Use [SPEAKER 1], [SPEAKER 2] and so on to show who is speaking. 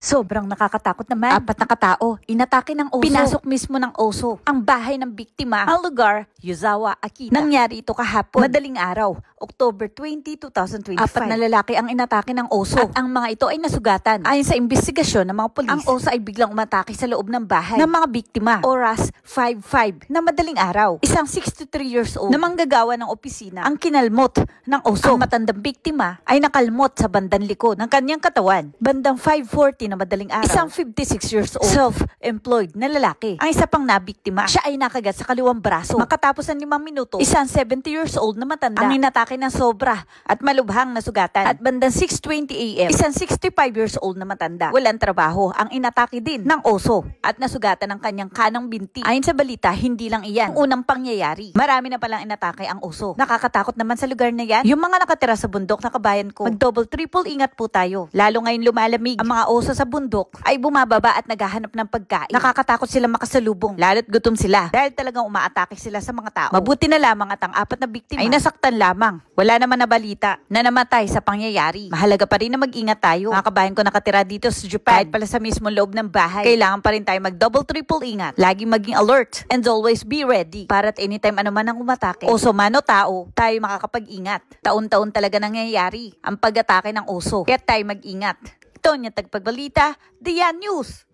[SPEAKER 1] Sobrang nakakatakot naman. 4 na katao, inatake ng oso. Pinasok mismo ng oso ang bahay ng biktima. Ang lugar, Yuzawa, Akita. Nangyari ito kahapon, madaling araw, October 20, 2025. 4 na lalaki ang inatake ng oso at ang mga ito ay nasugatan. Ayon sa investigasyon ng mga polis, ang oso ay biglang umatake sa loob ng bahay ng mga biktima. Oras 5:05 na madaling araw. Isang 63 years old na manggagawa ng opisina ang kinalmot ng oso. Ang matandang biktima ay nakalmot sa bandang likod ng kanyang katawan. Bandang 5:40 na madaling araw, isang 56 years old, self-employed na lalaki ang isa pang nabiktima. Siya ay nakagat sa kaliwang braso. Makatapos ng 5 minuto, isang 70 years old na matanda ang inatake ng sobra at malubhang nasugatan. At bandang 6:20 AM, isang 65 years old na matanda, walang trabaho, ang inatake din ng oso at nasugatan ng kanyang kanang binti. Ayon sa balita, hindi lang iyan ang unang pangyayari. Marami na palang inatake ang oso. Nakakatakot naman sa lugar na yan. Yung mga nakatira sa bundok na kabayan ko, mag-double triple ingat po tayo. Lalo ngayon lumalamig, ang mga oso sa bundok ay bumababa at naghahanap ng pagkain. Nakakatakot sila makasalubong, lalo't gutom sila dahil talagang umaatake sila sa mga tao. Mabuti na lamang at ang 4 na biktima ay nasaktan lamang. Wala naman na balita na namatay sa pangyayari. Mahalaga pa rin na mag-ingat tayo. Mga kabayan ko nakatira dito sa Japan, kahit pala sa mismo loob ng bahay, kailangan pa rin tayo mag-double triple ingat. Laging maging alert and always be ready para at anytime ano man ang umatake, oso man o tao, tayo makakapag-ingat. Taon-taon talaga nangyayari ang pag-atake ng oso. Kaya tayo mag-ingat. Ito niya tagpagbalita, Diyan News.